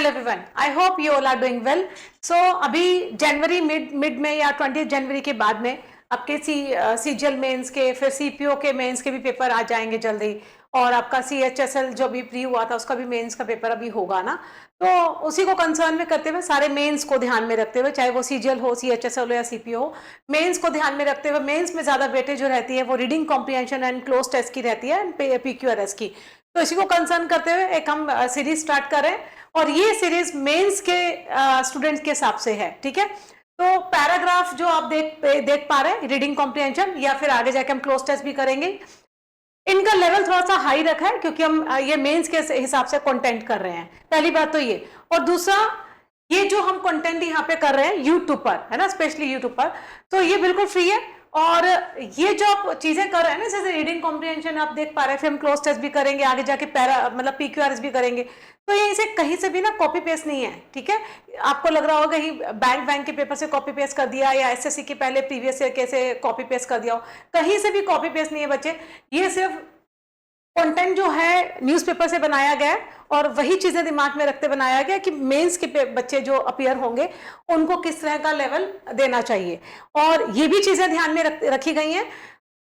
Hello everyone, I hope you all are doing well. So अभी जनवरी mid में या 20 जनवरी के बाद में आपके सीजीएल मेंस के, फिर सीपीओ के मेंस के भी पेपर आ जाएंगे जल्दी, और आपका सीएचएसएल जो भी प्री हुआ था उसका भी मेंस का पेपर अभी होगा ना। तो उसी को कंसर्न में करते हुए, सारे मेंस को ध्यान में रखते हुए, चाहे वो सीजीएल हो, सीएचएसएल हो या सीपीओ हो, मेंस को ध्यान में रखते हुए, मेंस में ज्यादा वेटेज जो रहती है वो reading comprehension and cloze test की रहती है, पीक्यूआरएस की। तो इसी को कंसर्न करते हुए एक हम सीरीज स्टार्ट करें, और ये सीरीज मेंस के स्टूडेंट्स के हिसाब से है, ठीक है। तो पैराग्राफ जो आप देख पा रहे हैं, रीडिंग कॉम्प्रिहेंशन, या फिर आगे जाके हम क्लोज टेस्ट भी करेंगे, इनका लेवल थोड़ा सा हाई रखा है क्योंकि हम ये मेंस के हिसाब से कंटेंट कर रहे हैं। पहली बात तो ये, और दूसरा ये जो हम कंटेंट यहाँ पे कर रहे हैं यूट्यूब पर, है ना, स्पेशली यूट्यूब पर, तो ये बिल्कुल फ्री है। और ये जो आप चीजें कर रहे हैं ना, जैसे रीडिंग कॉम्प्रिहेंशन आप देख पा रहे हैं, फिर हम क्लोज टेस्ट भी करेंगे, आगे जाके मतलब पीक्यूआरएस भी करेंगे, तो ये इसे कहीं से भी ना कॉपी पेस्ट नहीं है, ठीक है। आपको लग रहा होगा कहीं बैंक के पेपर से कॉपी पेस्ट कर दिया, या एसएससी के पहले प्रीवियस ईयर कैसे कॉपी पेस्ट कर दिया हो, कहीं से भी कॉपी पेस्ट नहीं है बच्चे। ये सिर्फ कंटेंट जो है न्यूज़पेपर से बनाया गया है, और वही चीजें दिमाग में रखते बनाया गया कि मेंस के बच्चे जो अपीयर होंगे उनको किस तरह का लेवल देना चाहिए। और ये भी चीजें ध्यान में रखी गई हैं,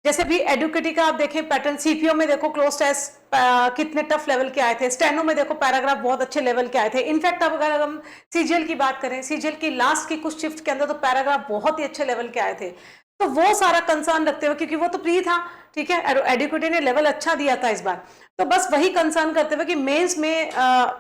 जैसे भी एडुकेटी का आप देखें पैटर्न, सीपीओ में देखो क्लोज टेस्ट कितने टफ लेवल के आए थे, स्टेनो में देखो पैराग्राफ बहुत अच्छे लेवल के आए थे। इनफैक्ट अब अगर हम सीजीएल की बात करें, सीजीएल की लास्ट की कुछ शिफ्ट के अंदर तो पैराग्राफ बहुत ही अच्छे लेवल के आए थे। तो वो सारा कंसर्न रखते हुए, क्योंकि वो तो प्री था, ठीक है, एडुकेटी ने लेवल अच्छा दिया था इस बार, तो बस वही कंसर्न करते हुए कि मेंस में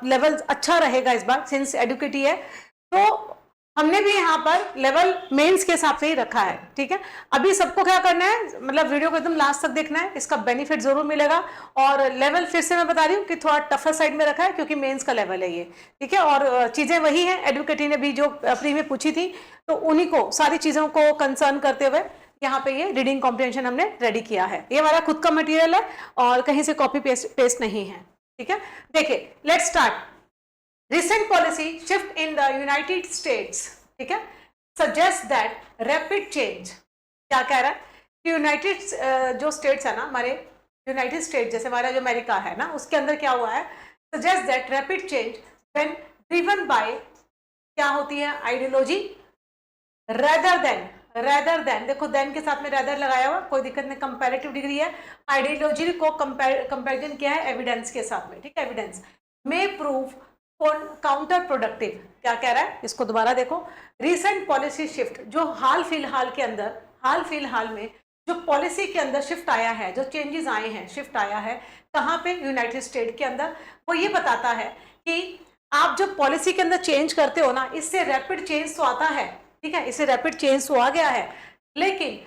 लेवल अच्छा रहेगा इस बार, सिंस एडुकेटी है, तो हमने भी यहाँ पर लेवल मेंस के हिसाब से ही रखा है, ठीक है। अभी सबको क्या करना है, मतलब वीडियो को एकदम लास्ट तक देखना है, इसका बेनिफिट जरूर मिलेगा। और लेवल फिर से मैं बता रही हूँ कि थोड़ा टफर साइड में रखा है क्योंकि मेंस का लेवल है ये, ठीक है। और चीजें वही हैं, एडुकेटी ने भी जो प्री में पूछी थी, तो उन्हीं को सारी चीजों को कंसर्न करते हुए यहाँ पे ये रीडिंग कॉम्प्रिहेंशन हमने रेडी किया है। ये हमारा खुद का मटेरियल है और कहीं से कॉपी पेस्ट नहीं है, ठीक है। देखिए, let's start. Recent policy shift in the United States, ठीक है, suggest that rapid change, क्या कह रहा है कि यूनाइटेड जो स्टेट्स है ना, हमारे यूनाइटेड स्टेट जैसे हमारा जो अमेरिका है ना, उसके अंदर क्या हुआ है, suggest that rapid change when driven by, क्या होती है, आइडियोलॉजी, rather than, देखो देन के साथ में rather लगाया हुआ, कोई दिक्कत नहीं, कंपैरेटिव डिग्री है, आइडियोलॉजी को कंपैरिजन किया है एविडेंस के साथ में, ठीक है, evidence may prove counter productive. क्या कह रहा है, इसको दोबारा देखो, रिसेंट पॉलिसी शिफ्ट, जो हाल फिलहाल में जो पॉलिसी के अंदर शिफ्ट आया है, जो चेंजेस आए हैं, शिफ्ट आया है कहाँ पे, यूनाइटेड स्टेट के अंदर, वो ये बताता है कि आप जब पॉलिसी के अंदर चेंज करते हो ना, इससे रैपिड चेंज तो आता है, ठीक है, इससे रैपिड चेंज तो आ गया है, लेकिन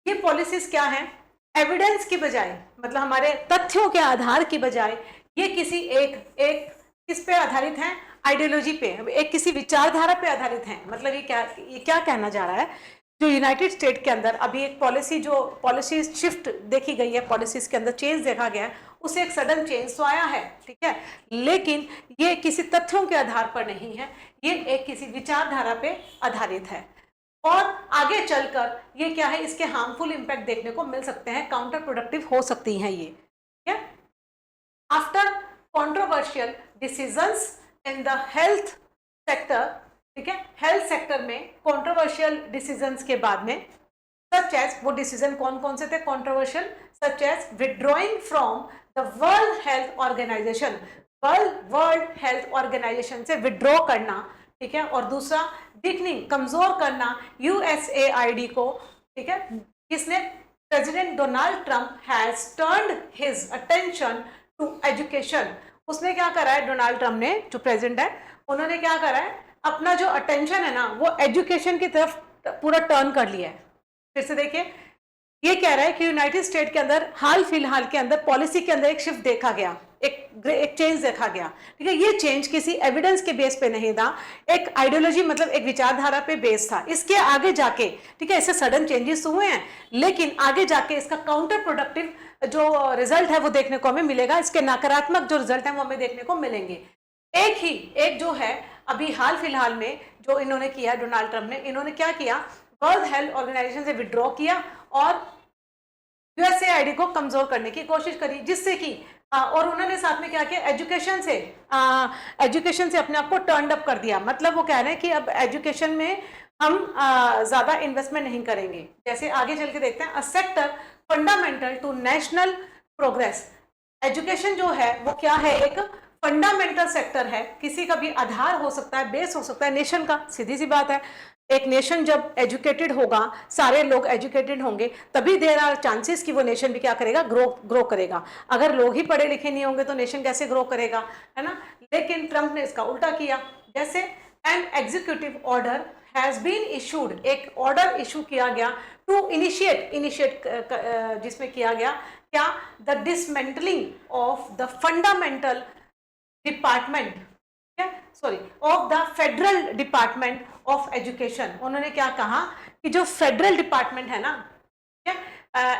ये पॉलिसीज क्या है, एविडेंस की बजाय, मतलब हमारे तथ्यों के आधार की बजाय, ये किसी एक किस पे आधारित है, आइडियोलॉजी पे, एक किसी विचारधारा पे आधारित है। मतलब ये क्या कहना जा रहा है, जो यूनाइटेड स्टेट के अंदर अभी एक पॉलिसी शिफ्ट देखी गई है, पॉलिसीज के अंदर चेंज देखा गया है, उसे एक सडन चेंज तो आया है, ठीक है, लेकिन ये किसी तथ्यों के आधार पर नहीं है, ये एक किसी विचारधारा पे आधारित है। और आगे चलकर ये क्या है, इसके हार्मफुल इंपैक्ट देखने को मिल सकते हैं, काउंटर प्रोडक्टिव हो सकती हैं ये, ठीक है। After controversial decisions in the health sector, ठीक है, हेल्थ सेक्टर में controversial decisions के बाद में, such as, वो डिसीजन कौन कौन से थे controversial, such as withdrawing from the World Health Organization, World Health Organization से विड्रॉ करना, ठीक है, और दूसरा weakening, कमजोर करना USAID को, ठीक है, किसने, president Donald Trump has turned his attention to education, उसने क्या करा है, डोनाल्ड ट्रंप ने, जो प्रेसिडेंट है, उन्होंने क्या करा है, अपना जो अटेंशन है ना, वो एजुकेशन की तरफ पूरा टर्न कर लिया है। फिर से देखिए, ये कह रहा है कि यूनाइटेड स्टेट के अंदर हाल फिलहाल के अंदर पॉलिसी के अंदर एक शिफ्ट देखा गया, एक चेंज देखा गया, ठीक है, ये चेंज किसी एविडेंस के बेस पे नहीं था, एक आइडियोलॉजी, मतलब एक विचारधारा पे बेस था। इसके आगे जाके, ठीक है, इससे सडन चेंजेस हुए हैं, लेकिन आगे जाके इसका काउंटर प्रोडक्टिव जो रिजल्ट है वो देखने को हमें मिलेगा, इसके नकारात्मक जो रिजल्ट है वो हमें देखने को मिलेंगे। एक जो है अभी हाल फिलहाल में जो इन्होंने किया, डोनाल्ड ट्रंप ने, इन्होंने क्या किया, वर्ल्ड हेल्थ ऑर्गेनाइजेशन से विड्रॉ किया और यूएसएआईडी को कमजोर करने की कोशिश करी, जिससे कि और उन्होंने साथ में क्या किया, एजुकेशन से अपने आप को टर्न अप कर दिया। मतलब वो कह रहे हैं कि अब एजुकेशन में हम ज्यादा इन्वेस्टमेंट नहीं करेंगे। जैसे आगे चल के देखते हैं, a sector fundamental to national progress. Education जो है वो क्या है, एक फंडामेंटल सेक्टर है, किसी का भी आधार हो सकता है, बेस हो सकता है नेशन का। सीधी सी बात है, एक नेशन जब एजुकेटेड होगा, सारे लोग एजुकेटेड होंगे, तभी देयर आर चांसेस कि वो नेशन भी क्या करेगा, ग्रो करेगा। अगर लोग ही पढ़े लिखे नहीं होंगे तो नेशन कैसे ग्रो करेगा, है ना। लेकिन ट्रंप ने इसका उल्टा किया। जैसे an executive order has been issued, एक ऑर्डर इशू किया गया टू इनिशिएट जिसमें किया गया क्या, the dismantling of the fundamental department, sorry, of the federal department of education. उन्होंने क्या कहा कि जो फेडरल डिपार्टमेंट है ना, ठीक है,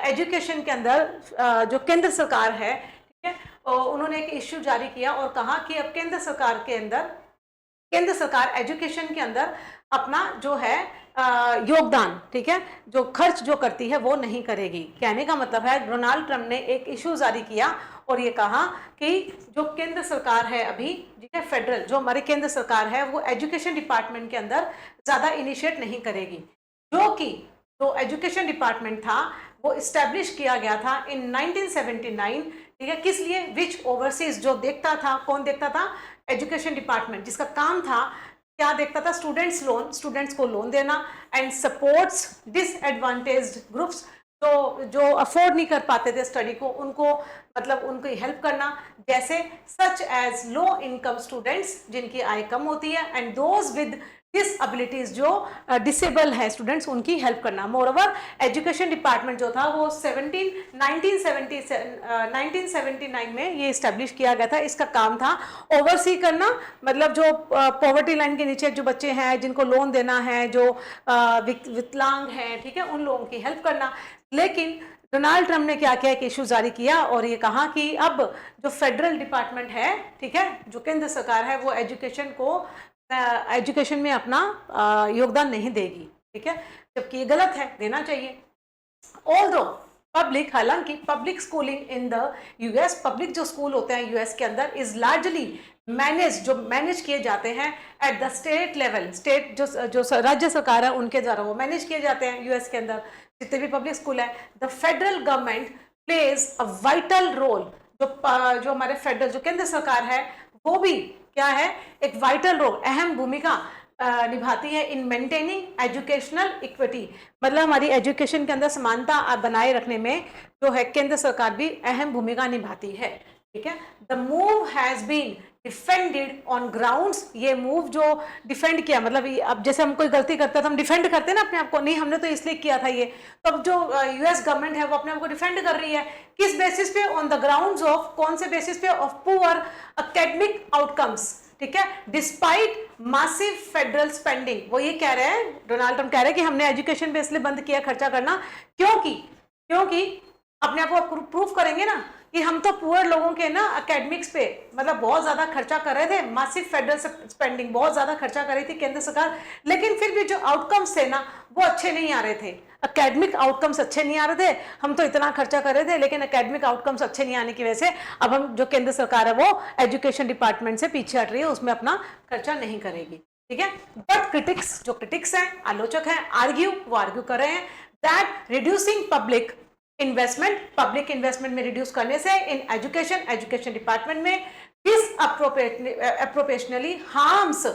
एजुकेशन के अंदर जो केंद्र सरकार है, ठीक है, उन्होंने एक इश्यू जारी किया और कहा कि अब केंद्र सरकार एजुकेशन के अंदर अपना जो है योगदान, ठीक है, जो खर्च जो करती है वो नहीं करेगी। कहने का मतलब है डोनाल्ड ट्रंप ने एक इशू जारी किया और ये कहा कि जो केंद्र सरकार है अभी, ठीक है, फेडरल जो हमारी केंद्र सरकार है, वो एजुकेशन डिपार्टमेंट के अंदर ज्यादा इनिशिएट नहीं करेगी। जो एजुकेशन डिपार्टमेंट था वो इस्टेब्लिश किया गया था इन 1979, ठीक है। किस लिए, विच ओवरसीज, जो देखता था, कौन देखता था, एजुकेशन डिपार्टमेंट, जिसका काम था क्या देखता था, स्टूडेंट्स को लोन देना, एंड सपोर्ट्स डिसएडवांटेज्ड ग्रुप्स, जो अफोर्ड नहीं कर पाते थे स्टडी को, उनको मतलब उनकी हेल्प करना, जैसे such as low income students, जिनकी आय कम होती है, एंड दोज विद डिसएबिलिटीज, जो डिसेबल है स्टूडेंट्स, उनकी हेल्प करना। मोरओवर एजुकेशन डिपार्टमेंट जो था वो 1979 में ये इस्टेब्लिश किया गया था। इसका काम था ओवरसी करना, मतलब जो पॉवर्टी लाइन के नीचे जो बच्चे हैं, जिनको लोन देना है, जो विकलांग हैं, ठीक है, उन लोगों की हेल्प करना। लेकिन डोनाल्ड ट्रंप ने क्या किया, एक इशू जारी किया और ये कहा कि अब जो फेडरल डिपार्टमेंट है, ठीक है, जो केंद्र सरकार है, वो एजुकेशन में अपना योगदान नहीं देगी, ठीक है, जबकि ये गलत है, देना चाहिए। ऑल्दो पब्लिक, हालांकि public schooling in the US, public जो स्कूल होते हैं यूएस के अंदर, इज लार्जली मैनेज किए जाते हैं at the state level, state जो राज्य सरकार है उनके द्वारा वो मैनेज किए जाते हैं यूएस के अंदर जितने भी पब्लिक स्कूल है। The federal government plays a vital role, जो हमारे फेडरल जो केंद्र सरकार है वो भी क्या है, एक वाइटल रोल, अहम भूमिका निभाती है इन मेंटेनिंग एजुकेशनल इक्विटी, मतलब हमारी एजुकेशन के अंदर समानता बनाए रखने में जो है केंद्र सरकार भी अहम भूमिका निभाती है, ठीक है। The move has been defended on grounds, ये मूव जो डिफेंड किया, मतलब अब जैसे हम कोई गलती करते हैं तो हम डिफेंड करते हैं ना अपने आप को, नहीं हमने तो इसलिए किया था ये, तो अब जो यूएस गवर्नमेंट है वो अपने आप को डिफेंड कर रही है, किस बेसिस पे, ऑन द ग्राउंड्स ऑफ, कौन से बेसिस पे, ऑफ पुअर एकेडमिक आउटकम्स, ठीक है, डिस्पाइट मासिव फेडरल स्पेंडिंग। वो ये कह रहे हैं, डोनाल्ड ट्रंप कह रहे हैं कि हमने एजुकेशन पे इसलिए बंद किया खर्चा करना, क्योंकि अपने आप को प्रूफ करेंगे ना कि हम तो पुअर लोगों के ना एकेडमिक्स पे मतलब बहुत ज्यादा खर्चा कर रहे थे, मासिव फेडरल स्पेंडिंग, बहुत ज्यादा खर्चा कर रही थी केंद्र सरकार, लेकिन फिर भी जो आउटकम्स थे ना वो अच्छे नहीं आ रहे थे, एकेडमिक आउटकम्स अच्छे नहीं आ रहे थे। हम तो इतना खर्चा कर रहे थे लेकिन एकेडमिक आउटकम्स अच्छे नहीं आने की वजह से अब हम जो केंद्र सरकार है वो एजुकेशन डिपार्टमेंट से पीछे हट रही है, उसमें अपना खर्चा नहीं करेगी, ठीक है। बट क्रिटिक्स हैं, आलोचक हैं, आर्ग्यू कर रहे हैं दैट रिड्यूसिंग पब्लिक इन्वेस्टमेंट में रिड्यूस करने से इन एजुकेशन डिपार्टमेंट में डिसअप्रोपोर्शनली हार्म्स,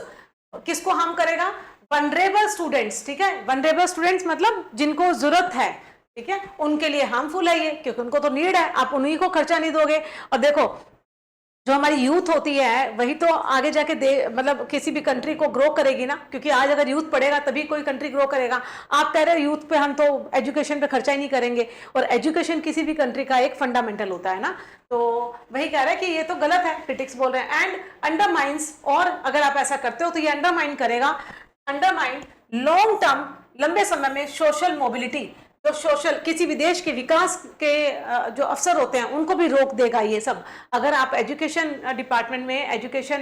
किसको हार्म करेगा, वनरेबल स्टूडेंट्स, ठीक है, वनरेबल स्टूडेंट्स मतलब जिनको जरूरत है, ठीक है, उनके लिए हार्मफुल है ये, क्योंकि उनको तो नीड है, आप उन्हीं को खर्चा नहीं दोगे। और देखो जो हमारी यूथ होती है वही तो आगे जाके मतलब किसी भी कंट्री को ग्रो करेगी ना, क्योंकि आज अगर यूथ पढ़ेगा तभी कोई कंट्री ग्रो करेगा। आप कह रहे हो यूथ पे हम तो एजुकेशन पे खर्चा ही नहीं करेंगे, और एजुकेशन किसी भी कंट्री का एक फंडामेंटल होता है ना, तो वही कह रहा है कि ये तो गलत है, क्रिटिक्स बोल रहे हैं, एंड अंडरमाइंस, और अगर आप ऐसा करते हो तो ये अंडरमाइन लॉन्ग टर्म, लंबे समय में सोशल मोबिलिटी, जो सोशल किसी भी देश के विकास के जो अवसर होते हैं उनको भी रोक देगा ये सब। अगर आप एजुकेशन डिपार्टमेंट में एजुकेशन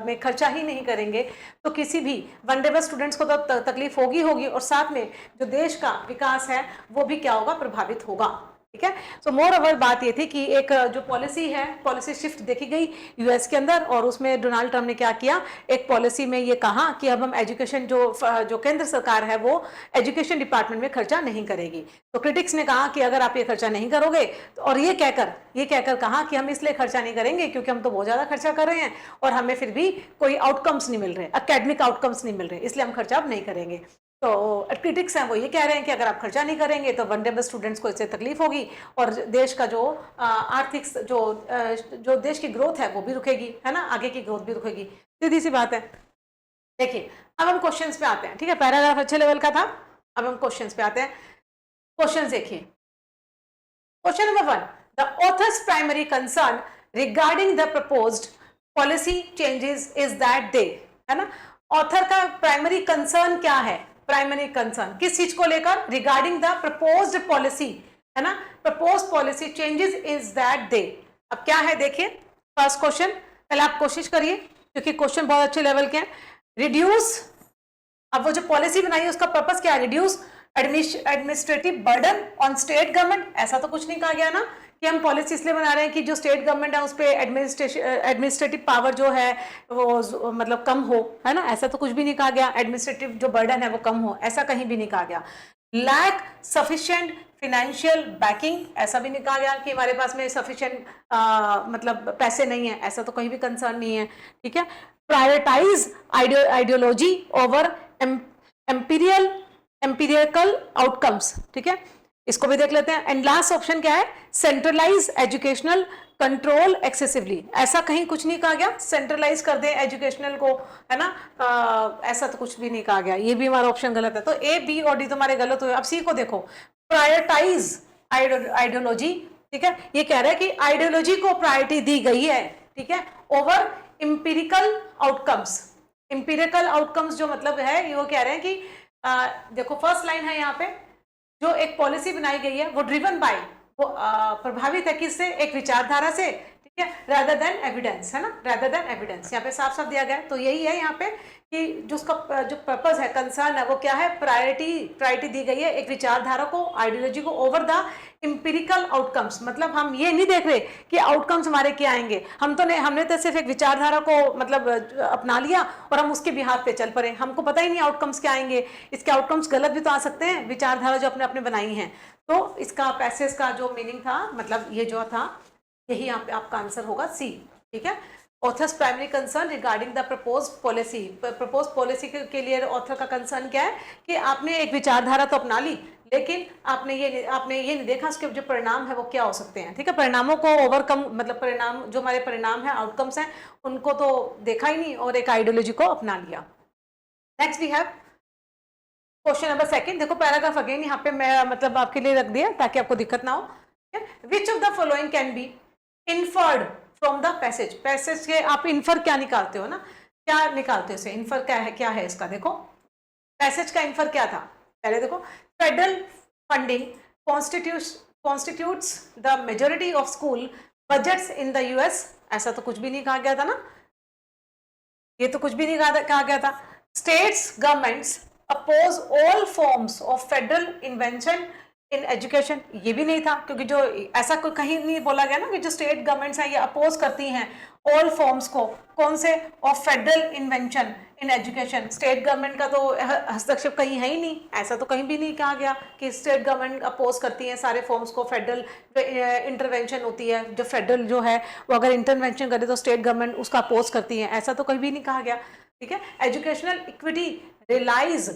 में खर्चा ही नहीं करेंगे तो किसी भी वनरेबल स्टूडेंट्स को तो तकलीफ होगी, और साथ में जो देश का विकास है वो भी क्या होगा, प्रभावित होगा। ठीक है। सो मोर ओवर बात ये थी कि एक जो पॉलिसी है, पॉलिसी शिफ्ट देखी गई यूएस के अंदर, और उसमें डोनाल्ड ट्रम्प ने क्या किया, एक पॉलिसी में ये कहा कि अब हम एजुकेशन जो केंद्र सरकार है वो एजुकेशन डिपार्टमेंट में खर्चा नहीं करेगी। तो क्रिटिक्स ने कहा कि अगर आप ये खर्चा नहीं करोगे, तो और ये कहकर कहा कि हम इसलिए खर्चा नहीं करेंगे क्योंकि हम तो बहुत ज्यादा खर्चा कर रहे हैं और हमें फिर भी कोई आउटकम्स नहीं मिल रहे, एकेडमिक आउटकम्स नहीं मिल रहे, इसलिए हम खर्चा अब नहीं करेंगे। तो क्रिटिक्स हैं वो ये कह रहे हैं कि अगर आप खर्चा नहीं करेंगे तो वनरेबल स्टूडेंट्स को इससे तकलीफ होगी और देश का जो आर्थिक जो देश की ग्रोथ है वो भी रुकेगी, है ना, आगे की ग्रोथ भी रुकेगी। सीधी सी बात है। देखिए अब हम क्वेश्चंस पे आते हैं। ठीक है, पैराग्राफ अच्छे लेवल का था, अब हम क्वेश्चंस पे आते हैं। क्वेश्चन देखिए, question number 1, the author's primary concern regarding the proposed policy changes is that they, है ना, ऑथर का प्राइमरी कंसर्न क्या है, प्राइमरी कंसर्न किस चीज को लेकर, रिगार्डिंग द प्रपोज्ड पॉलिसी, है ना, propose policy changes is that they. अब क्या है देखिए, फर्स्ट क्वेश्चन, पहले आप कोशिश करिए क्योंकि क्वेश्चन बहुत अच्छे लेवल के हैं। रिड्यूस, अब वो जो पॉलिसी बनाई है उसका पर्पस क्या है, reduce administrative burden on state government, ऐसा तो कुछ नहीं कहा गया ना कि हम पॉलिसी इसलिए बना रहे हैं कि जो स्टेट गवर्नमेंट है उस पर एडमिनिस्ट्रेटिव पावर जो है वो मतलब कम हो, है ना, ऐसा तो कुछ भी नहीं कहा गया, एडमिनिस्ट्रेटिव जो बर्डन है वो कम हो, ऐसा कहीं भी नहीं कहा गया। लैक सफिशिएंट फाइनेंशियल बैकिंग, ऐसा भी नहीं कहा गया कि हमारे पास में सफिशिएंट मतलब पैसे नहीं है, ऐसा तो कहीं भी कंसर्न नहीं है। ठीक है, prioritise ideology over empirical outcomes, ठीक है, इसको भी देख लेते हैं। एंड लास्ट ऑप्शन क्या है, सेंट्रलाइज एजुकेशनल कंट्रोल एक्सेसिवली, ऐसा कहीं कुछ नहीं कहा गया, सेंट्रलाइज कर दें एजुकेशनल को, है ना, ऐसा तो कुछ भी नहीं कहा गया, ये भी हमारा ऑप्शन गलत है। तो ए, बी और डी तुम्हारे गलत हुए। अब सी को देखो, प्रायोरिटाइज आइडियोलॉजी, ठीक है, ये कह रहा है कि आइडियोलॉजी को प्रायोरिटी दी गई है, ठीक है, over empirical outcomes. Empirical outcomes जो मतलब है ये वो कह रहे हैं कि देखो फर्स्ट लाइन है यहाँ पे, जो एक पॉलिसी बनाई गई है वो ड्रिवन बाय, वो प्रभावित है किससे, एक विचारधारा से, ठीक है, रादर देन एविडेंस, है ना, रादर देन एविडेंस, यहाँ पे साफ साफ दिया गया है। तो यही है यहाँ पे कि जो उसका जो पर्पस है, कंसर्न है, वो क्या है, प्रायोरिटी दी गई है एक विचारधारा को, आइडियोलॉजी को, ओवर द इंपीरिकल आउटकम्स। मतलब हम ये नहीं देख रहे कि आउटकम्स हमारे क्या आएंगे, हमने तो सिर्फ एक विचारधारा को मतलब अपना लिया और हम उसके बिहाफ पे चल पड़े, हमको पता ही नहीं आउटकम्स क्या आएंगे, इसके आउटकम्स गलत भी तो आ सकते हैं, विचारधारा जो अपने अपने बनाई है। तो इसका पैसेज का जो मीनिंग था, मतलब ये जो था, यही यहाँ पे आपका आंसर होगा सी। ठीक है, authors primary concern regarding the propose policy के लिए ऑथर का कंसर्न क्या है कि आपने एक विचारधारा तो अपना ली, लेकिन आपने ये नहीं देखा उसके जो परिणाम है वो क्या हो सकते हैं। ठीक है, परिणामों को ओवरकम, मतलब परिणाम जो हमारे परिणाम है, आउटकम्स हैं, उनको तो देखा ही नहीं और एक आइडियोलॉजी को अपना लिया। Next we have question number 2। देखो पैराग्राफ अगेन यहाँ पे मैं मतलब आपके लिए रख दिया ताकि आपको दिक्कत ना हो। Which of the following can be inferred from the passage के आप इन्फर क्या निकालते हो ना, क्या निकालते हो इसे, इन्फर क्या है इसका। देखो पैसेज का इन्फर क्या था, पहले देखो, federal funding constitutes the majority of school budgets in the US, ऐसा तो कुछ भी नहीं कहा गया था ना, ये तो कुछ भी नहीं कहा गया था। States governments oppose all forms of federal invention in education, ये भी नहीं था, क्योंकि जो ऐसा कोई कहीं नहीं बोला गया ना कि जो स्टेट गवर्नमेंट्स हैं ये अपोज करती हैं ऑल फॉर्म्स को, कौन से, of federal invention in education. State government का तो हस्तक्षेप कहीं है ही नहीं, ऐसा तो कहीं भी नहीं कहा गया कि स्टेट गवर्नमेंट अपोज करती है सारे फॉर्म्स को, फेडरल इंटरवेंशन होती है, जो फेडरल जो है वो अगर इंटरवेंशन करे तो स्टेट गवर्नमेंट उसका अपोज करती है, ऐसा तो कहीं भी नहीं कहा गया। ठीक है, educational equity relies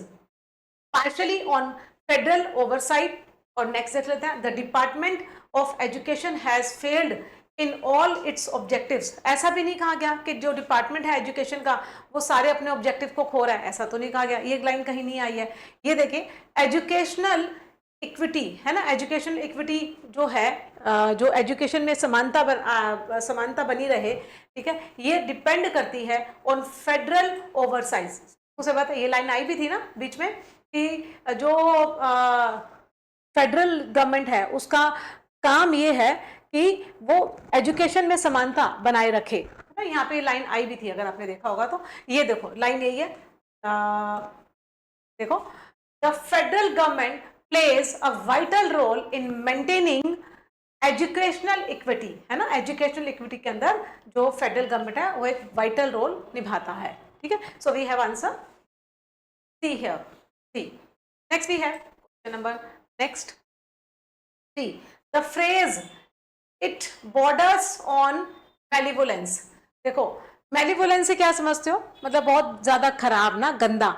partially on federal oversight. और नेक्स्ट देख लेते हैं, the department of education has failed in all its objectives, ऐसा भी नहीं कहा गया कि जो डिपार्टमेंट है एजुकेशन का वो सारे अपने ऑब्जेक्टिव को खो रहा है, ऐसा तो नहीं कहा गया, ये लाइन कहीं नहीं आई है। ये देखिए एजुकेशनल इक्विटी है ना, एजुकेशनल इक्विटी जो है, जो एजुकेशन में समानता बनी रहे, ठीक है, ये डिपेंड करती है ऑन फेडरल ओवरसाइज। उसे बात है, ये लाइन आई भी थी ना बीच में कि जो फेडरल गवर्नमेंट है उसका काम ये है कि वो एजुकेशन में समानता बनाए रखे, है ना, यहाँ पे लाइन आई भी थी अगर आपने देखा होगा तो। ये देखो लाइन यही है, देखो, the federal government plays a vital role in maintaining educational equity, है ना, एजुकेशनल इक्विटी के अंदर जो फेडरल गवर्नमेंट है वो एक वाइटल रोल निभाता है, ठीक है। So we have answer C here, C. Next we have question number next C, the phrase it borders on malevolence. देखो मेलिवोलेंस से क्या समझते हो, मतलब बहुत ज्यादा खराब ना, गंदा,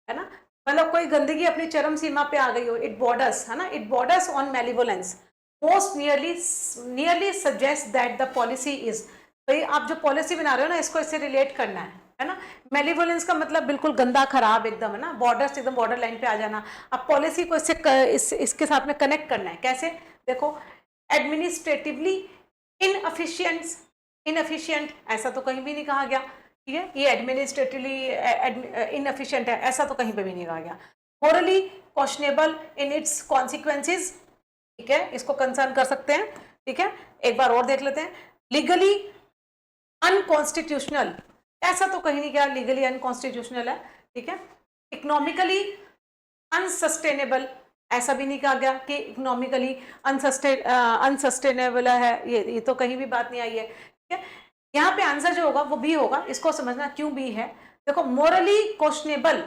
है ना, मतलब कोई गंदगी अपनी चरम सीमा पे आ गई हो, इट बॉर्डर्स, है ना, it borders on malevolence most nearly suggest that the policy is, भाई आप जो पॉलिसी बना रहे हो ना इसको इससे रिलेट करना है ना। मेलिवोलेंस का मतलब बिल्कुल गंदा खराब एकदम, है ना, बॉर्डर एकदम बॉर्डर लाइन पे आ जाना। अब पॉलिसी को इसके साथ में कनेक्ट करना है, कैसे, देखो एडमिनिस्ट्रेटिवली इनएफिशिएंट ऐसा तो कहीं भी नहीं कहा गया, ठीक है, ये एडमिनिस्ट्रेटिवली इनएफिशिएंट है ऐसा तो कहीं पे भी नहीं कहा गया। Morally questionable in its consequences, ठीक है, इसको कंसर्न कर सकते हैं, ठीक है। एक बार और देख लेते हैं, लीगली अनकॉन्स्टिट्यूशनल ऐसा तो कहीं नहीं क्या, लीगली अनकॉन्स्टिट्यूशनल है, ठीक है। इकोनॉमिकली अनसस्टेनेबल ऐसा भी नहीं कहा गया कि इकोनॉमिकली अनसस्टेनेबल है, ये तो कहीं भी बात नहीं आई है, ठीक है। यहाँ पे आंसर जो होगा वो बी होगा, इसको समझना क्यों बी है। देखो morally questionable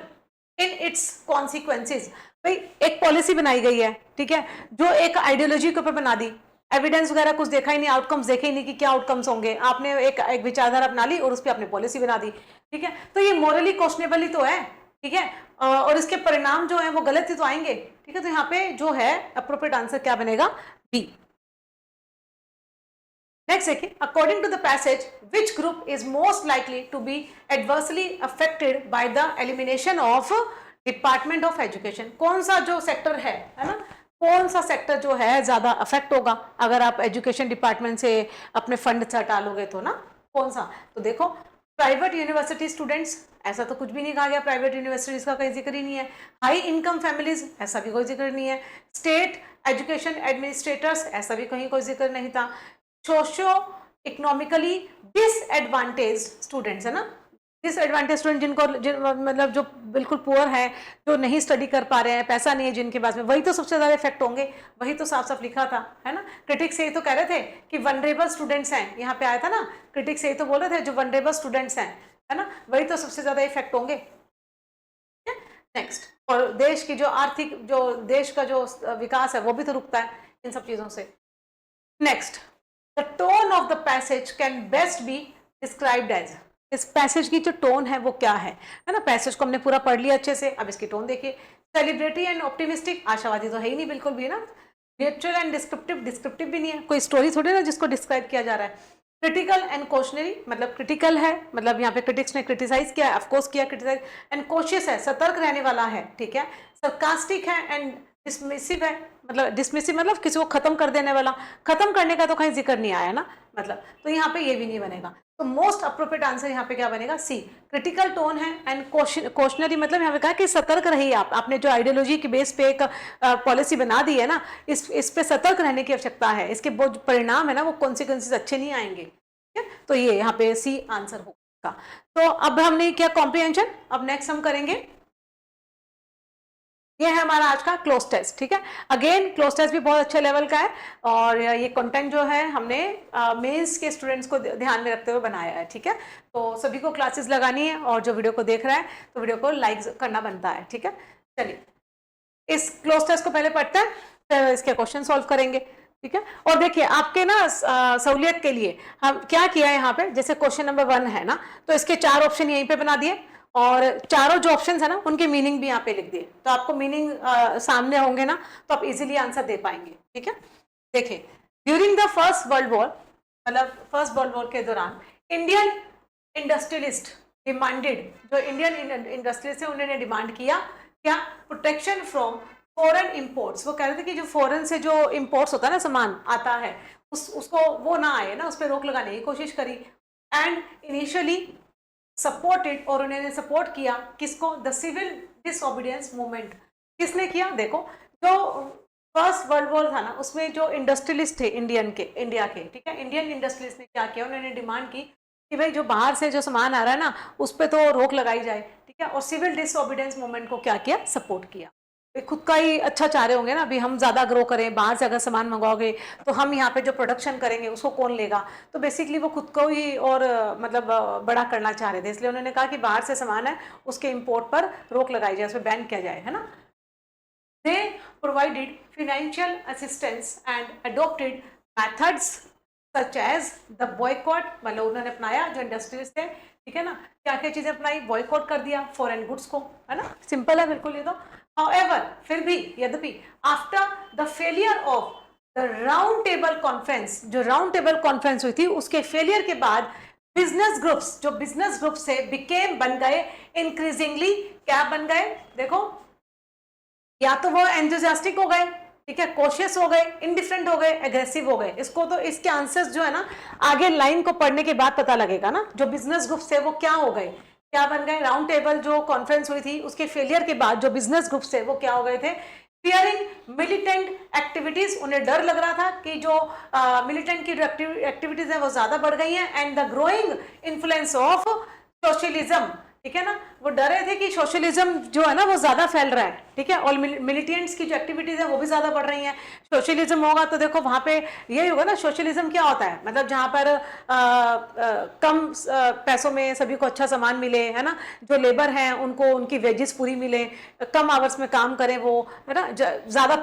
in its consequences, भाई एक पॉलिसी बनाई गई है, ठीक है, जो एक आइडियोलॉजी के ऊपर बना दी, एविडेंस वगैरह कुछ देखा ही नहीं, आउटकम्स देखे ही नहीं कि क्या आउटकम्स होंगे, आपने एक विचारधारा अपना ली और उस पर आपने पॉलिसी बना दी, ठीक है, तो ये मोरली क्वेश्चनेबल ही तो है, ठीक है, और इसके परिणाम जो है वो गलत ही तो आएंगे, ठीक है। तो यहाँ पे जो है अप्रोप्रिएट आंसर क्या बनेगा, बी। नेक्स्ट देखिए, according to the passage which group is most likely to be adversely affected by the elimination of department of education, कौन सा जो सेक्टर है ना, कौन सा सेक्टर जो है ज्यादा अफेक्ट होगा अगर आप एजुकेशन डिपार्टमेंट से अपने फंड हटा लोगे तो ना, कौन सा, तो देखो प्राइवेट यूनिवर्सिटी स्टूडेंट्स ऐसा तो कुछ भी नहीं कहा गया, प्राइवेट यूनिवर्सिटीज का कोई जिक्र ही नहीं है। हाई इनकम फैमिलीज ऐसा भी कोई जिक्र नहीं है। स्टेट एजुकेशन एडमिनिस्ट्रेटर्स ऐसा भी कहीं कोई जिक्र नहीं था। सोशियो इकोनॉमिकली डिसएडवांटेज स्टूडेंट्स, है ना, डिसएडवांटेज स्टूडेंट मतलब जो बिल्कुल पुअर है, जो नहीं स्टडी कर पा रहे हैं, पैसा नहीं है जिनके पास में, वही तो सबसे ज्यादा इफेक्ट होंगे, वही तो साफ साफ लिखा था, है ना। क्रिटिक्स यही तो कह रहे थे कि वनरेबल स्टूडेंट्स हैं, यहाँ पे आया था ना, क्रिटिक्स यही तो बोल रहे थे जो वनरेबल स्टूडेंट्स हैं, है ना, वही तो सबसे ज्यादा इफेक्ट होंगे। नेक्स्ट, और देश की जो आर्थिक, जो देश का जो विकास है वो भी तो रुकता है इन सब चीजों से। Next, the tone of the passage can best be described as, इस पैसेज की जो टोन है वो क्या है ना, पैसेज को हमने पूरा पढ़ लिया अच्छे से, अब इसकी टोन देखिए। सेलिब्रिटी एंड ऑप्टिमिस्टिक, आशावादी तो है ही नहीं बिल्कुल भी, ना। नेचुरल एंड डिस्क्रिप्टिव, डिस्क्रिप्टिव भी नहीं है, कोई स्टोरी थोड़ी ना जिसको डिस्क्राइब किया जा रहा है। क्रिटिकल एंड क्वेश्चनरी, मतलब क्रिटिकल है, मतलब यहाँ पे क्रिटिक्स ने क्रिटिसाइज किया, ऑफकोर्स किया क्रिटिसाइज, एंड कॉशियस है, सतर्क रहने वाला है, ठीक है। सरकास्टिक है एंड डिसमिसिव है, मतलब डिसमिसिव मतलब किसी को खत्म कर देने वाला, खत्म करने का तो कहीं जिक्र नहीं आया ना, मतलब, तो यहाँ पे ये भी नहीं बनेगा। तो मोस्ट अप्रोप्रिएट आंसर यहाँ पे क्या बनेगा, सी। क्रिटिकल टोन है एंड क्वेश्चनरी, मतलब यहाँ पे कहा कि सतर्क रहिए आप, आपने जो आइडियोलॉजी के बेस पे एक पॉलिसी बना दी है ना, इस पे सतर्क रहने की आवश्यकता है, इसके जो परिणाम है ना वो कॉन्सिक्वेंसेस अच्छे नहीं आएंगे, ठीक है। तो ये यहाँ पे सी आंसर होगा। तो अब हमने क्या कॉम्प्रिहेंशन, अब नेक्स्ट हम करेंगे, ये है हमारा आज का क्लोज टेस्ट, ठीक है। अगेन क्लोज टेस्ट भी बहुत अच्छे लेवल का है, और ये कंटेंट जो है हमने मेंस के स्टूडेंट्स को ध्यान में रखते हुए बनाया है, ठीक है। तो सभी को क्लासेस लगानी है, और जो वीडियो को देख रहा है तो वीडियो को लाइक करना बनता है, ठीक है। चलिए इस क्लोज टेस्ट को पहले पढ़ते हैं, फिर इसके क्वेश्चन सॉल्व करेंगे, ठीक है। और देखिए आपके ना सहूलियत के लिए हम क्या किया है यहाँ पे, जैसे क्वेश्चन नंबर 1 है ना, तो इसके 4 ऑप्शन यहीं पे बना दिए, और चारों जो ऑप्शंस है ना उनके मीनिंग भी यहाँ पे लिख दिए, तो आपको मीनिंग सामने होंगे ना, तो आप इजीली आंसर दे पाएंगे, ठीक है। देखिए, during the first world war, मतलब फर्स्ट वर्ल्ड वॉर के दौरान इंडियन इंडस्ट्रियलिस्ट डिमांडेड, जो इंडियन इंडस्ट्रियलिस्ट है उन्होंने डिमांड किया क्या, प्रोटेक्शन फ्रॉम फॉरेन इंपोर्ट्स। वो कह रहे थे कि जो फॉरेन से जो इंपोर्ट्स होता है ना, सामान आता है, उसको वो ना आए ना, उस पर रोक लगाने की कोशिश करी। एंड इनिशियली सपोर्टेड, और उन्होंने सपोर्ट किया किसको, द सिविल डिसओबीडियंस मूवमेंट। किसने किया, देखो जो फर्स्ट वर्ल्ड वॉर था ना उसमें जो इंडस्ट्रियलिस्ट थे इंडिया के, ठीक है, इंडियन इंडस्ट्रियलिस्ट ने क्या किया, उन्होंने डिमांड की कि भाई जो बाहर से जो सामान आ रहा है ना उस पर तो रोक लगाई जाए, ठीक है, और सिविल डिसओबीडियंस मूवमेंट को क्या किया, सपोर्ट किया। खुद का ही अच्छा चाह रहे होंगे ना, अभी हम ज्यादा ग्रो करें, बाहर से अगर सामान मंगवाओगे तो हम यहाँ पे जो प्रोडक्शन करेंगे उसको कौन लेगा, तो बेसिकली वो खुद को ही और मतलब बड़ा करना चाह रहे थे, इसलिए उन्होंने कहा कि बाहर से सामान है उसके इंपोर्ट पर रोक लगाई जाए, उसमें बैन किया जाए, है ना। They provided financial assistance and adopted methods such as the boycott, मतलब उन्होंने अपनाया जो इंडस्ट्रीज थे, ठीक है ना, क्या क्या चीजें अपनाई, बॉयकॉट कर दिया फॉरेन गुड्स को, है ना, सिंपल है बिल्कुल ये तो। However, फिर भी यद्यपि after the failure of the round table conference, जो राउंड टेबल कॉन्फ्रेंस हुई थी उसके फेलियर के बाद बिजनेस ग्रुप्स, जो बिजनेस ग्रुप से बिकेम बन गए इंक्रीजिंगली, क्या बन गए, देखो, या तो वो एंथुसियास्टिक हो गए, ठीक है, कोशियस हो गए, इंडिफरेंट हो गए, एग्रेसिव हो गए। इसको तो इसके आंसर्स जो है ना आगे लाइन को पढ़ने के बाद पता लगेगा ना, जो बिजनेस ग्रुप थे वो क्या हो गए, क्या बन गए, राउंड टेबल जो कॉन्फ्रेंस हुई थी उसके फेलियर के बाद जो बिजनेस ग्रुप थे वो क्या हो गए थे, फियरिंग मिलिटेंट एक्टिविटीज, उन्हें डर लग रहा था कि जो मिलिटेंट की एक्टिविटीज है वो ज्यादा बढ़ गई हैं, and the growing influence of socialism, ठीक है ना, वो डर रहे थे कि सोशलिज्म जो है ना वो ज्यादा फैल रहा है, ठीक है, और मिलिटेंट्स की जो एक्टिविटीज है वो भी ज्यादा बढ़ रही हैं। सोशलिज्म होगा तो देखो वहां पे यही होगा ना, सोशलिज्म क्या होता है, मतलब जहां पर कम पैसों में सभी को अच्छा सामान मिले, है ना, जो लेबर हैं उनको उनकी वेजेस पूरी मिले, कम आवर्स में काम करें वो, है ना, ज्यादा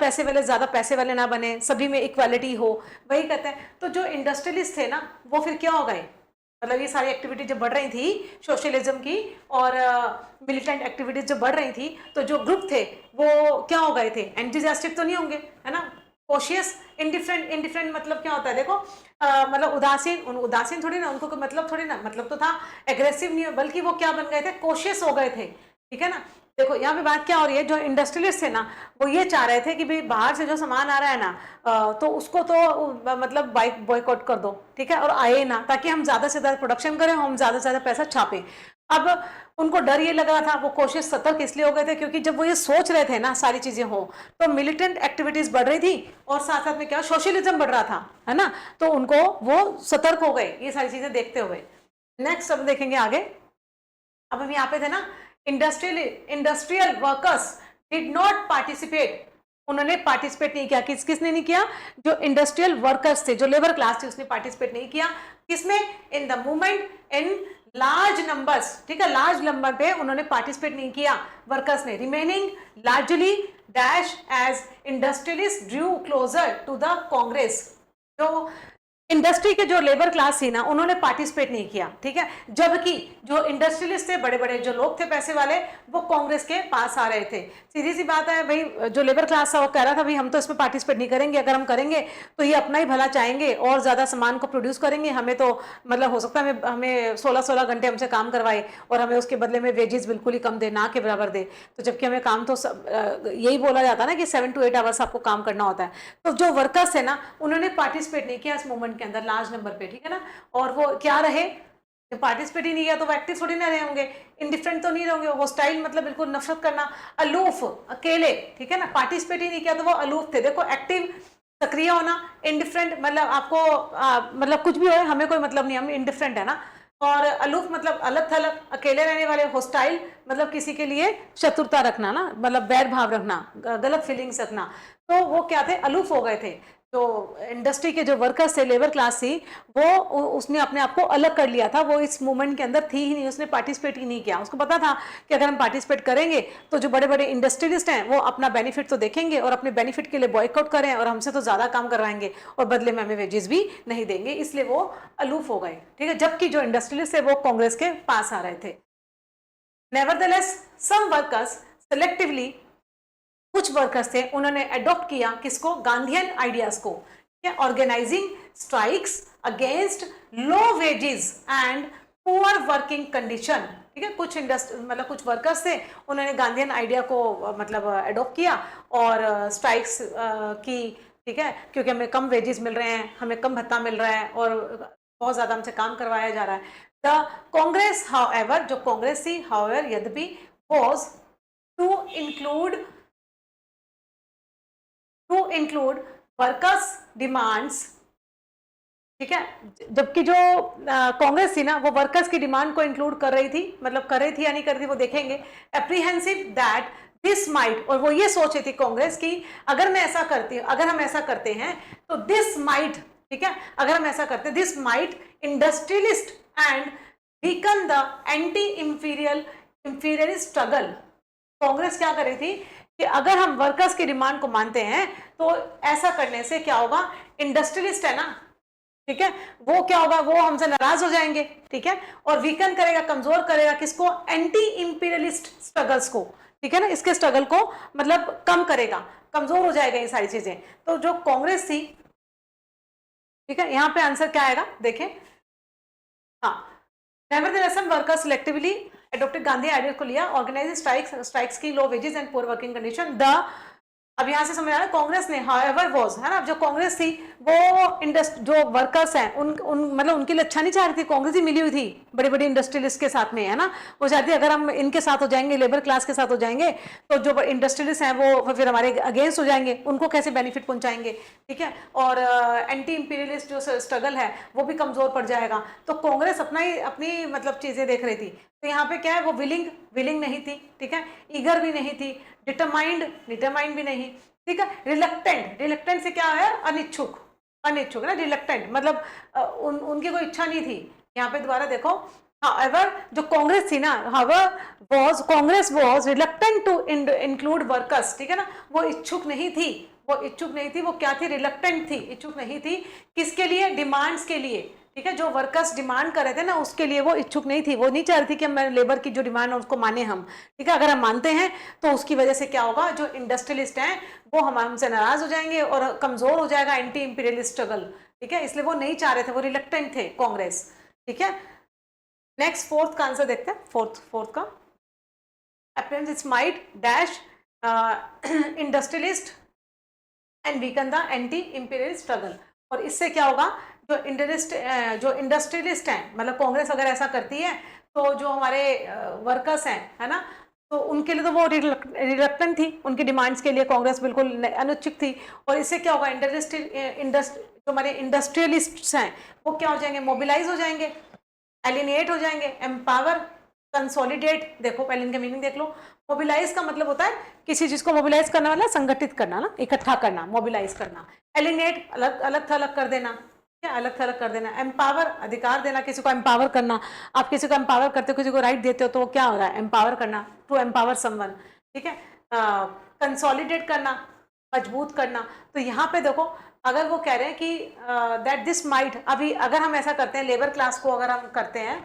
पैसे वाले ना बने, सभी में इक्वालिटी हो, वही कहते हैं। तो जो इंडस्ट्रियलिस्ट थे ना वो फिर क्या हो गए, मतलब ये सारी एक्टिविटी जब बढ़ रही थी सोशलिज्म की और मिलिटेंट एक्टिविटीज जब बढ़ रही थी, तो जो ग्रुप थे वो क्या हो गए थे, एंथुसियास्टिक तो नहीं होंगे, है ना, कोशियस, इंडिफरेंट, इंडिफरेंट मतलब क्या होता है, देखो मतलब उदासीन, उदासीन थोड़ी ना, उनको कोई मतलब थोड़ी ना, मतलब तो था एग्रेसिव नहीं, बल्कि वो क्या बन गए थे, कोशियस हो गए थे, ठीक है ना। देखो यहाँ पे बात क्या हो रही है, जो इंडस्ट्रियलिस्ट थे ना वो ये चाह रहे थे कि भाई बाहर से जो सामान आ रहा है ना तो उसको तो मतलब बॉयकॉट कर दो, ठीक है, और आए ना, ताकि हम ज्यादा से ज्यादा प्रोडक्शन करें, हम ज्यादा से ज्यादा पैसा छापें। अब उनको डर ये लग रहा था, वो कोशिश सतर्क इसलिए हो गए थे क्योंकि जब वो ये सोच रहे थे ना सारी चीजें हो, तो मिलिटेंट एक्टिविटीज बढ़ रही थी और साथ साथ में क्या सोशलिज्म बढ़ रहा था, है ना, तो उनको वो सतर्क हो गए ये सारी चीजें देखते हुए। नेक्स्ट अब देखेंगे आगे। अब हम यहाँ पे थे ना, industrial workers did not participate, उन्होंने पार्टिसिपेट नहीं किया, किसने नहीं किया, जो इंडस्ट्रियल वर्कर्स थे, जो लेबर क्लास थी, उसने पार्टिसिपेट नहीं किया, किसमें, in the movement in large numbers, ठीक है, लार्ज नंबर पे उन्होंने पार्टिसिपेट नहीं किया वर्कर्स ने, remaining largely dash as industrialist drew closer to the Congress, जो इंडस्ट्री के जो लेबर क्लास थी ना उन्होंने पार्टिसिपेट नहीं किया, ठीक है, जबकि जो इंडस्ट्रियलिस्ट थे, बड़े बड़े जो लोग थे पैसे वाले, वो कांग्रेस के पास आ रहे थे। सीधी सी बात है भाई, जो लेबर क्लास था वो कह रहा था भाई हम तो इसमें पार्टिसिपेट नहीं करेंगे, अगर हम करेंगे तो ये अपना ही भला चाहेंगे और ज्यादा सामान को प्रोड्यूस करेंगे, हमें तो मतलब हो सकता है हमें 16-16 घंटे हमसे काम करवाए और हमें उसके बदले में वेजेस बिल्कुल ही कम दे, ना के बराबर दे, तो जबकि हमें काम तो यही बोला जाता है ना कि 7 to 8 आवर्स आपको काम करना होता है। तो जो वर्कर्स है ना उन्होंने पार्टिसिपेट नहीं किया इस मूवमेंट के अंदर लार्ज नंबर पे, ठीक है ना, और वो क्या रहे, पार्टिसिपेट ही नहीं किया तो वो एक्टिव थोड़ी ना रहे होंगे, इंडिफरेंट तो नहीं रहेंगे, हॉस्टाइल मतलब बिल्कुल नफरत करना, अलूफ, अकेले, ठीक है ना, पार्टिसिपेट ही नहीं किया तो वो अलूफ थे। देखो एक्टिव सक्रिय होना, इंडिफरेंट मतलब आपको मतलब कुछ भी हो हमें कोई मतलब नहीं, हम इंडिफरेंट है ना, और अलूफ मतलब अलग थलग, अकेले रहने वाले, हॉस्टाइल मतलब किसी के लिए शत्रुता रखना ना, मतलब बैर भाव रखना, गलत फीलिंग्स रखना, तो वो क्या थे, अलूफ हो गए थे। तो इंडस्ट्री के जो वर्कर्स थे, लेबर क्लास थी, वो उसने अपने आप को अलग कर लिया था, वो इस मूवमेंट के अंदर थी ही नहीं, उसने पार्टिसिपेट ही नहीं किया, उसको पता था कि अगर हम पार्टिसिपेट करेंगे तो जो बड़े बड़े इंडस्ट्रियलिस्ट हैं वो अपना बेनिफिट तो देखेंगे और अपने बेनिफिट के लिए बॉयकआउट करें और हमसे तो ज्यादा काम करवाएंगे और बदले में हमें वेजेस भी नहीं देंगे, इसलिए वो अलूफ हो गए, ठीक है, जबकि जो इंडस्ट्रियलिस्ट है वो कांग्रेस के पास आ रहे थे। नेवरदलेस सम वर्कर्स सेलेक्टिवली, कुछ वर्कर्स थे उन्होंने अडॉप्ट किया किसको, गांधीयन आइडियाज को, organising strikes against low wages and poor working condition, ठीक है, कुछ मतलब कुछ वर्कर्स थे उन्होंने गांधीयन आइडिया को मतलब अडॉप्ट किया और स्ट्राइक्स की, ठीक है, क्योंकि हमें कम वेजेस मिल रहे हैं, हमें कम भत्ता मिल रहा है और बहुत ज्यादा हमसे काम करवाया जा रहा है। द कांग्रेस हाउएवर, जो कांग्रेस थी, हाउएवर यद्यपि, was to include workers demands, ठीक है, जबकि जो कांग्रेस थी ना वो वर्कर्स की डिमांड को इंक्लूड कर रही थी, मतलब कर रही थी या नहीं कर रही थी वो देखेंगे। एप्रीहेंसिव दैट दिस माइट, और वो ये सोच रही थी कांग्रेस की अगर मैं ऐसा करती हूँ, अगर हम ऐसा करते हैं तो दिस माइट, ठीक है, अगर हम ऐसा करते हैं this might industrialist and weaken the anti imperialist struggle. Congress क्या कर रही थी कि अगर हम वर्कर्स की डिमांड को मानते हैं तो ऐसा करने से क्या होगा, इंडस्ट्रियलिस्ट है ना, ठीक है, वो क्या होगा, वो हमसे नाराज हो जाएंगे, ठीक है, और वीकन करेगा, कमजोर करेगा किसको, एंटी इंपीरियलिस्ट स्ट्रगल्स को, ठीक है ना, इसके स्ट्रगल को मतलब कम करेगा, कमजोर हो जाएगा ये सारी चीजें। तो जो कांग्रेस थी, ठीक है, यहां पे आंसर क्या आएगा देखें, हाँ, nevertheless workers selectively adopted Gandhi ideal को लिया, ऑर्गेनाइज स्ट्राइक्स की, लो wages and poor working condition. The अब यहां से समझ आ रहा है कांग्रेस ने हाउएवर वाज, है ना, जो कांग्रेस थी वो जो वर्कर्स हैं उन मतलब उनके लिए अच्छा नहीं चाह रही थी, कांग्रेस ही मिली हुई थी बड़ी बड़ी इंडस्ट्रियलिस्ट के साथ में, है ना, वो चाहती है अगर हम इनके साथ हो जाएंगे, लेबर क्लास के साथ हो जाएंगे तो जो इंडस्ट्रियलिस्ट हैं वो फिर हमारे अगेंस्ट हो जाएंगे, उनको कैसे बेनिफिट पहुंचाएंगे, ठीक है, और एंटी इंपीरियलिस्ट जो स्ट्रगल है वो भी कमजोर पड़ जाएगा। तो कांग्रेस अपनी मतलब चीजें देख रही थी। तो यहाँ पे क्या है, वो विलिंग नहीं थी, ठीक है, ईगर भी नहीं थी, डिटरमाइंड भी नहीं, ठीक है, रिलक्टेंट से क्या है, अनिच्छुक ना, रिलक्टेंट मतलब उनकी कोई इच्छा नहीं थी। यहाँ पे दोबारा देखो, however जो कांग्रेस थी ना, Congress was reluctant to include workers, ठीक है ना, वो इच्छुक नहीं थी, वो क्या थी, रिलक्टेंट थी, इच्छुक नहीं थी, किसके लिए, डिमांड्स के लिए, ठीक है, जो वर्कर्स डिमांड कर रहे थे ना उसके लिए वो इच्छुक नहीं थी, वो नहीं चाह रही थी कि हम लेबर की जो डिमांड है उसको माने हम, ठीक है, अगर हम मानते हैं तो उसकी वजह से क्या होगा, जो इंडस्ट्रियलिस्ट हैं वो हमसे नाराज हो जाएंगे और कमजोर हो जाएगा एंटी इंपीरियलिस्ट स्ट्रगल, ठीक है, इसलिए वो नहीं चाह रहे थे, वो रिलक्टेंट थे कांग्रेस, ठीक है। नेक्स्ट फोर्थ का आंसर देखते हैं, फोर्थ का appearance it might dash industrialist and weaken the anti imperial struggle. और इससे क्या होगा, जो इंडस्ट्रियलिस्ट हैं, मतलब कांग्रेस अगर ऐसा करती है तो जो हमारे वर्कर्स हैं, है ना, तो उनके लिए तो वो रिलक्टेंट थी, उनकी डिमांड्स के लिए कांग्रेस बिल्कुल अनुचित थी। और इससे क्या होगा, जो हमारे इंडस्ट्रियलिस्ट्स हैं वो क्या हो जाएंगे, मोबिलाइज हो जाएंगे, एलिनेट हो जाएंगे, एम्पावर, कंसोलिडेट, देखो पहले इनका मीनिंग देख लो। मोबिलाइज का मतलब होता है किसी चीज को मोबिलाइज करना, वाला संगठित करना ना, इकट्ठा करना, मोबिलाइज करना। एलिनेट अलग थलग कर देना, क्या अलग थलग कर देना। एम्पावर अधिकार देना, किसी को एम्पावर करना, आप किसी को एम्पावर करते हो, किसी को राइट देते हो तो वो क्या हो रहा है, एम्पावर करना, टू एम्पावर समवन, ठीक है। कंसोलिडेट करना, मजबूत करना। तो यहाँ पे देखो अगर वो कह रहे हैं कि दैट दिस माइट, अभी अगर हम ऐसा करते हैं, लेबर क्लास को अगर हम करते हैं,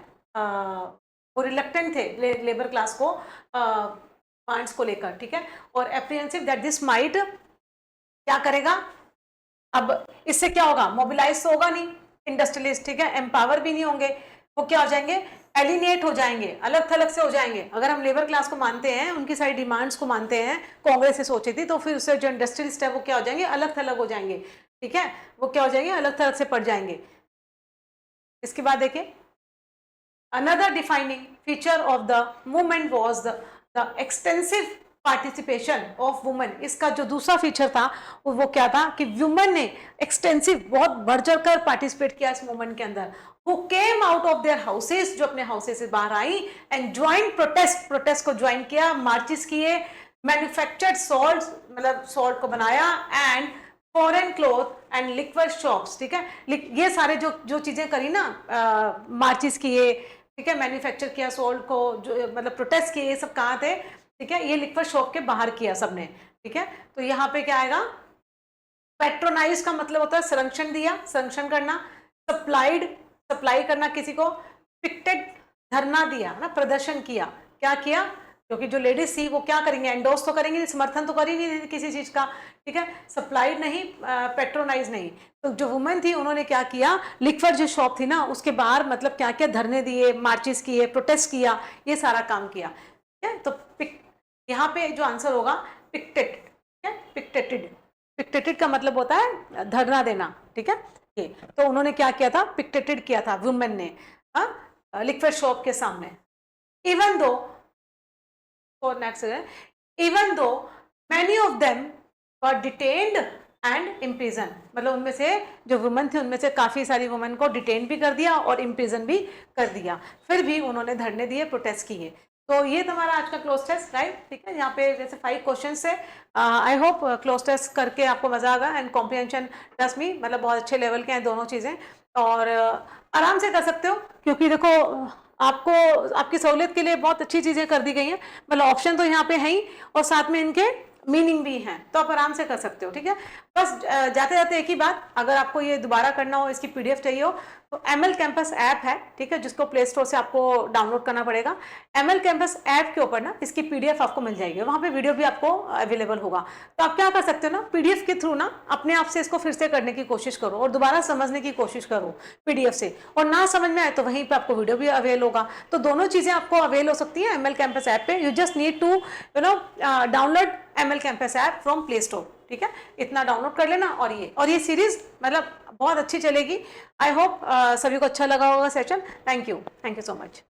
वो रिलक्टेंट थे लेबर क्लास को पॉइंट्स को लेकर, ठीक है, और एप्रीहेंसिव दैट दिस माइट क्या करेगा, अब इससे क्या होगा, मोबिलाइज तो होगा नहीं इंडस्ट्रियलिस्ट, ठीक है, एम्पावर भी नहीं होंगे, वो क्या हो जाएंगे, एलिनेट हो जाएंगे, अलग थलग से हो जाएंगे। अगर हम लेबर क्लास को मानते हैं, उनकी सारी डिमांड्स को मानते हैं, कांग्रेस से सोची थी, तो फिर उससे जो इंडस्ट्रियलिस्ट है वो क्या हो जाएंगे, अलग थलग हो जाएंगे, ठीक है, वो क्या हो जाएंगे, अलग थलग से पड़ जाएंगे। इसके बाद देखिए, another defining feature of the movement was the extensive participation of women. इसका जो दूसरा फीचर था वो क्या था कि वुमेन ने एक्सटेंसिव, बहुत बढ़ चढ़ कर पार्टिसिपेट किया इस मूवमेंट के अंदर। Who came out of their houses, जो अपने हाउसेस से बाहर आई, एंड ज्वाइन प्रोटेस्ट को ज्वाइन किया, मार्चेस किए, मैन्युफैक्चर्ड सॉल्ट, मतलब सॉल्ट को बनाया, and foreign cloth and liquor shops, ठीक है, ये सारे जो चीजें करी ना, मार्चेस किए, ठीक है, मैन्युफैक्चर किया सॉल्ट को, जो मतलब प्रोटेस्ट किए, ये सब कहाँ थे, ठीक है, ये लिक्वर शॉप के बाहर किया सबने, ठीक है। तो यहाँ पे क्या आएगा, पेट्रोनाइज का मतलब होता है संरक्षण दिया, संरक्षण करना, सप्लाई करना किसी को, पिक्टेड धरना दिया ना, प्रदर्शन किया, क्या किया, क्योंकि जो लेडीज थी वो क्या करेंगे, एंडोर्स तो करेंगे, समर्थन तो कर ही नहीं किसी चीज का, ठीक है, सप्लाइड नहीं, पेट्रोनाइज नहीं। तो जो वुमेन थी उन्होंने क्या किया, लिक्वर जो शॉप थी ना उसके बाहर मतलब क्या क्या धरने दिए, मार्चेस किए, प्रोटेस्ट किया, ये सारा काम किया, ठीक है। तो यहाँ पे जो आंसर होगा पिक्टेटेड का मतलब होता है धरना देना, ठीक है। ये तो उन्होंने क्या किया था, पिक्टेटेड किया था वुमेन ने, लिक्वर शॉप के सामने। Even though many of them were detained and imprison, मतलब उनमें से जो वुमेन थी उनमें से काफी सारी वुमेन को डिटेन भी कर दिया और इम्प्रिजन भी कर दिया, फिर भी उन्होंने धरने दिए, प्रोटेस्ट किए। तो ये तुम्हारा आज का क्लोज टेस्ट, राइट? ठीक है, यहाँ पे जैसे 5 क्वेश्चन से आई होप क्लोज टेस्ट करके आपको मजा आएगा। एंड कॉम्प्रिहेंशन ट्रस्ट मी मतलब बहुत अच्छे लेवल के हैं दोनों चीजें, और आराम से कर सकते हो, क्योंकि देखो आपको आपकी सहूलियत के लिए बहुत अच्छी चीजें कर दी गई हैं, मतलब ऑप्शन तो यहाँ पे है ही और साथ में इनके मीनिंग भी हैं, तो आप आराम से कर सकते हो। ठीक है, बस जाते जाते एक ही बात, अगर आपको ये दोबारा करना हो, इसकी पीडीएफ चाहिए हो, तो एमएल कैंपस ऐप है, ठीक है, जिसको प्ले स्टोर से आपको डाउनलोड करना पड़ेगा। एमएल कैंपस ऐप के ऊपर ना इसकी पीडीएफ आपको मिल जाएगी, वहां पे वीडियो भी आपको अवेलेबल होगा। तो आप क्या कर सकते हो ना, पीडीएफ के थ्रू ना अपने आप से इसको फिर से करने की कोशिश करो और दोबारा समझने की कोशिश करो पीडीएफ से, और ना समझ में आए तो वहीं पे आपको वीडियो भी अवेल होगा। तो दोनों चीजें आपको अवेल हो सकती है एमएल कैंपस ऐप पे। You just need to download ML campus app from Play Store. ठीक है, इतना डाउनलोड कर लेना, और ये सीरीज मतलब बहुत अच्छी चलेगी। आई होप सभी को अच्छा लगा होगा session. Thank you so much.